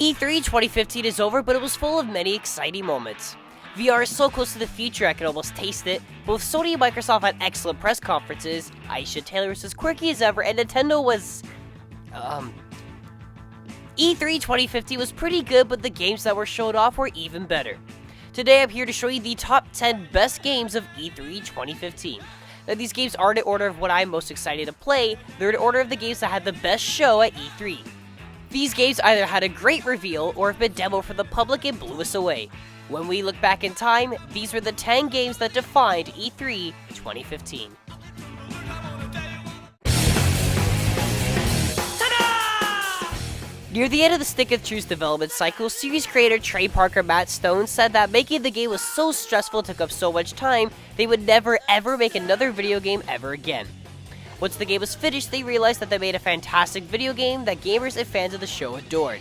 E3 2015 is over, but it was full of many exciting moments. VR is so close to the future I can almost taste it. Both Sony and Microsoft had excellent press conferences, Aisha Taylor was as quirky as ever, and Nintendo was... E3 2015 was pretty good, but the games that were showed off were even better. Today I'm here to show you the top 10 best games of E3 2015. Now these games aren't in order of what I'm most excited to play, they're in order of the games that had the best show at E3. These games either had a great reveal or have been demoed for the public and blew us away. When we look back in time, these were the 10 games that defined E3 2015. Near the end of the Stick of Truth's development cycle, series creator Trey Parker Matt Stone said that making the game was so stressful and took up so much time, they would never ever make another video game ever again. Once the game was finished, they realized that they made a fantastic video game that gamers and fans of the show adored.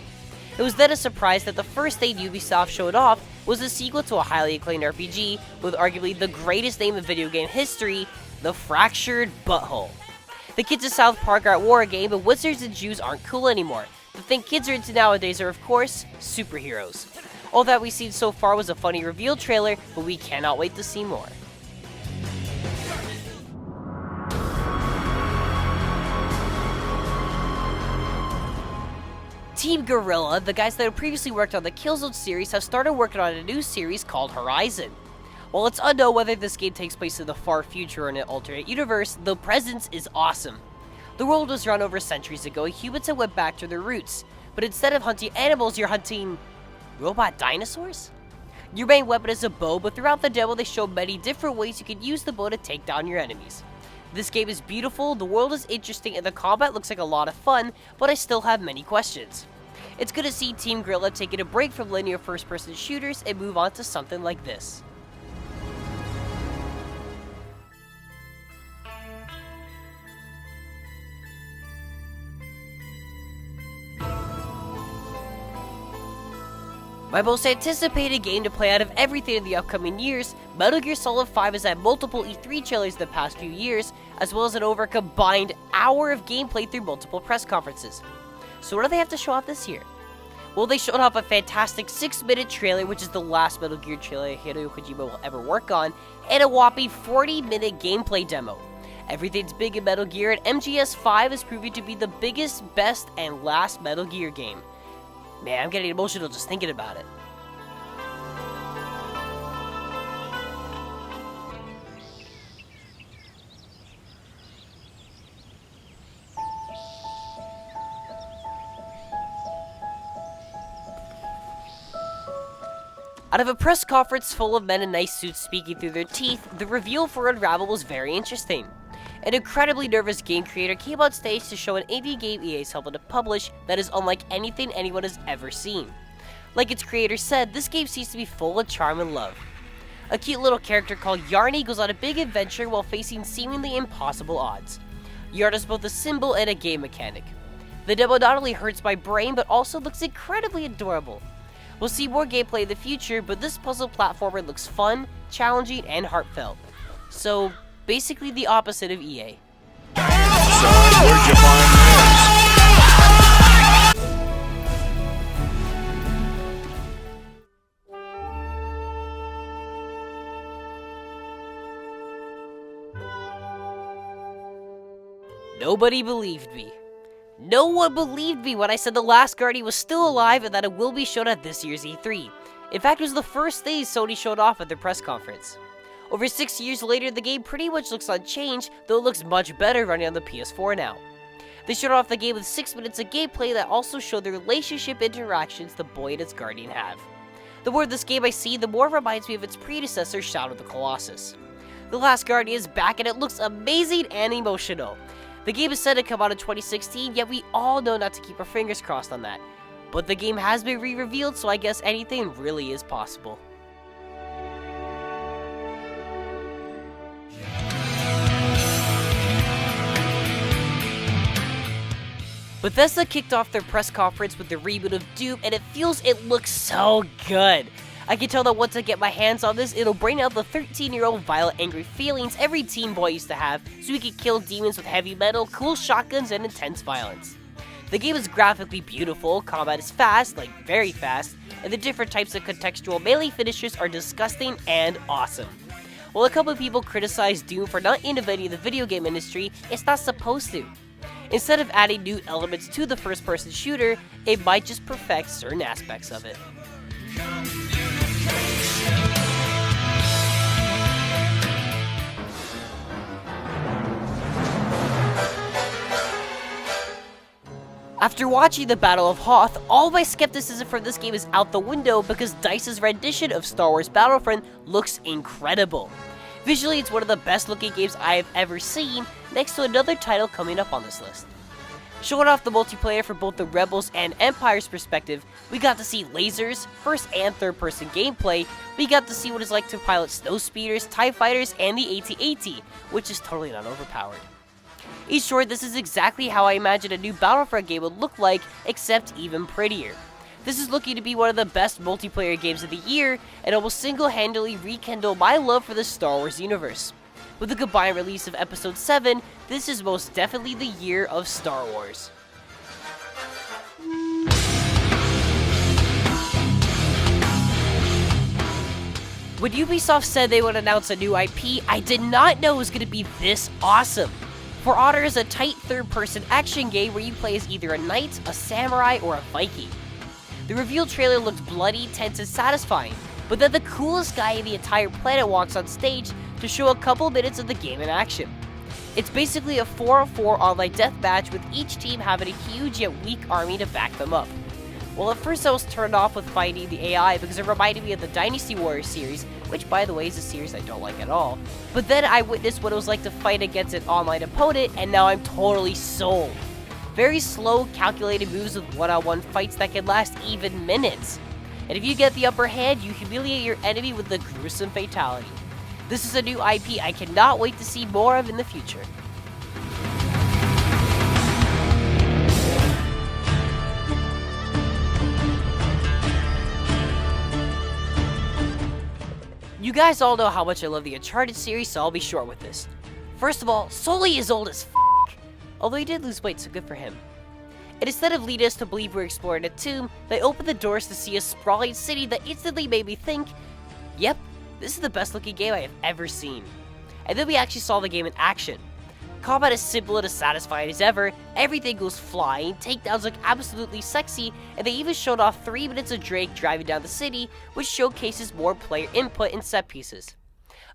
It was then a surprise that the first thing Ubisoft showed off was a sequel to a highly acclaimed RPG with arguably the greatest name in video game history, The Fractured Butthole. The kids of South Park are at war again, but wizards and Jews aren't cool anymore. The thing kids are into nowadays are, of course, superheroes. All that we've seen so far was a funny reveal trailer, but we cannot wait to see more. Team Guerrilla, the guys that had previously worked on the Killzone series, have started working on a new series called Horizon. While it's unknown whether this game takes place in the far future or in an alternate universe, the presence is awesome. The world was run over centuries ago and humans have went back to their roots, but instead of hunting animals, you're hunting... robot dinosaurs? Your main weapon is a bow, but throughout the demo they show many different ways you can use the bow to take down your enemies. This game is beautiful, the world is interesting, and the combat looks like a lot of fun, but I still have many questions. It's good to see Team Guerrilla taking a break from linear first-person shooters and move on to something like this. My most anticipated game to play out of everything in the upcoming years, Metal Gear Solid 5 has had multiple E3 trailers in the past few years, as well as an over combined hour of gameplay through multiple press conferences. So what do they have to show off this year? Well, they showed off a fantastic 6-minute trailer, which is the last Metal Gear trailer Hideo Kojima will ever work on, and a whopping 40-minute gameplay demo. Everything's big in Metal Gear, and MGS5 is proving to be the biggest, best, and last Metal Gear game. Man, I'm getting emotional just thinking about it. Out of a press conference full of men in nice suits speaking through their teeth, the reveal for Unravel was very interesting. An incredibly nervous game creator came on stage to show an indie game EA is helping to publish that is unlike anything anyone has ever seen. Like its creator said, this game seems to be full of charm and love. A cute little character called Yarny goes on a big adventure while facing seemingly impossible odds. Yarn is both a symbol and a game mechanic. The demo not only hurts my brain, but also looks incredibly adorable. We'll see more gameplay in the future, but this puzzle platformer looks fun, challenging, and heartfelt. So, basically the opposite of EA. So, where'd you find this? Nobody believed me. No one believed me when I said The Last Guardian was still alive and that it will be shown at this year's E3. In fact, it was the first thing Sony showed off at their press conference. Over 6 years later, the game pretty much looks unchanged, though it looks much better running on the PS4 now. They showed off the game with 6 minutes of gameplay that also showed the relationship interactions the boy and its guardian have. The more of this game I see, the more it reminds me of its predecessor, Shadow of the Colossus. The Last Guardian is back and it looks amazing and emotional. The game is said to come out in 2016, yet we all know not to keep our fingers crossed on that. But the game has been re-revealed, so I guess anything really is possible. Bethesda kicked off their press conference with the reboot of Doom, and it looks so good. I can tell that once I get my hands on this, it'll bring out the 13-year-old violent, angry feelings every teen boy used to have, so we can kill demons with heavy metal, cool shotguns, and intense violence. The game is graphically beautiful, combat is fast, like very fast, and the different types of contextual melee finishers are disgusting and awesome. While a couple of people criticize Doom for not innovating the video game industry, it's not supposed to. Instead of adding new elements to the first-person shooter, it might just perfect certain aspects of it. After watching the Battle of Hoth, all my skepticism for this game is out the window because DICE's rendition of Star Wars Battlefront looks incredible. Visually, it's one of the best looking games I have ever seen, next to another title coming up on this list. Showing off the multiplayer from both the Rebels and Empire's perspective, we got to see lasers, first and third person gameplay, we got to see what it's like to pilot snow speeders, TIE fighters, and the AT-AT, which is totally not overpowered. In short, this is exactly how I imagine a new Battlefront game would look like, except even prettier. This is looking to be one of the best multiplayer games of the year, and it will single-handedly rekindle my love for the Star Wars universe. With the combined release of Episode 7, this is most definitely the year of Star Wars. When Ubisoft said they would announce a new IP, I did not know it was going to be this awesome. For Honor is a tight third-person action game where you play as either a knight, a samurai, or a Viking. The reveal trailer looked bloody, tense, and satisfying, but then the coolest guy in the entire planet walks on stage to show a couple minutes of the game in action. It's basically a 4-on-4 online deathmatch with each team having a huge yet weak army to back them up. Well, at first I was turned off with fighting the AI because it reminded me of the Dynasty Warriors series, which by the way is a series I don't like at all. But then I witnessed what it was like to fight against an online opponent, and now I'm totally sold. Very slow, calculated moves with one-on-one fights that can last even minutes. And if you get the upper hand, you humiliate your enemy with a gruesome fatality. This is a new IP I cannot wait to see more of in the future. You guys all know how much I love the Uncharted series, so I'll be short with this. First of all, Sully is old as f***, although he did lose weight, so good for him. And instead of leading us to believe we're exploring a tomb, they opened the doors to see a sprawling city that instantly made me think, yep, this is the best looking game I have ever seen. And then we actually saw the game in action. Combat is simple and as satisfying as ever, everything goes flying, takedowns look absolutely sexy, and they even showed off 3 minutes of Drake driving down the city, which showcases more player input in set pieces.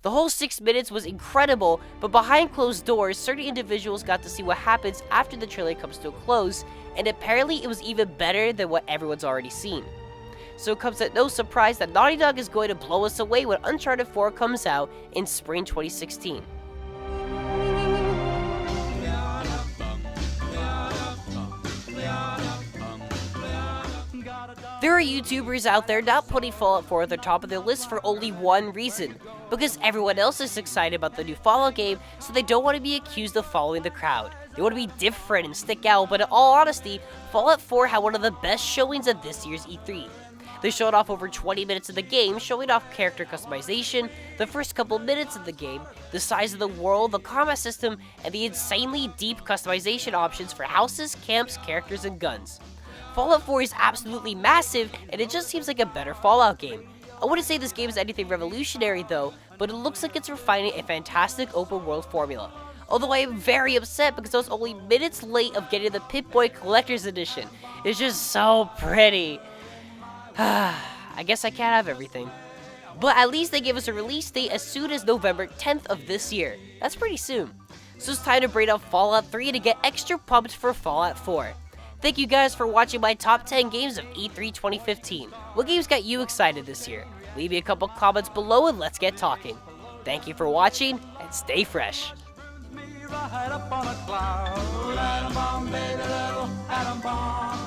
The whole 6 minutes was incredible, but behind closed doors, certain individuals got to see what happens after the trailer comes to a close, and apparently it was even better than what everyone's already seen. So it comes at no surprise that Naughty Dog is going to blow us away when Uncharted 4 comes out in spring 2016. There are YouTubers out there not putting Fallout 4 at the top of their list for only one reason, because everyone else is excited about the new Fallout game, so they don't want to be accused of following the crowd. They want to be different and stick out, but in all honesty, Fallout 4 had one of the best showings at this year's E3. They showed off over 20 minutes of the game, showing off character customization, the first couple minutes of the game, the size of the world, the combat system, and the insanely deep customization options for houses, camps, characters, and guns. Fallout 4 is absolutely massive, and it just seems like a better Fallout game. I wouldn't say this game is anything revolutionary though, but it looks like it's refining a fantastic open world formula. Although I am very upset because I was only minutes late of getting the Pip-Boy Collector's Edition. It's just so pretty. I guess I can't have everything. But at least they gave us a release date as soon as November 10th of this year. That's pretty soon. So it's time to bring up Fallout 3 to get extra pumped for Fallout 4. Thank you guys for watching my top 10 games of E3 2015. What games got you excited this year? Leave me a couple comments below and let's get talking. Thank you for watching and stay fresh. Right up on a cloud, atom bomb, baby, little atom bomb.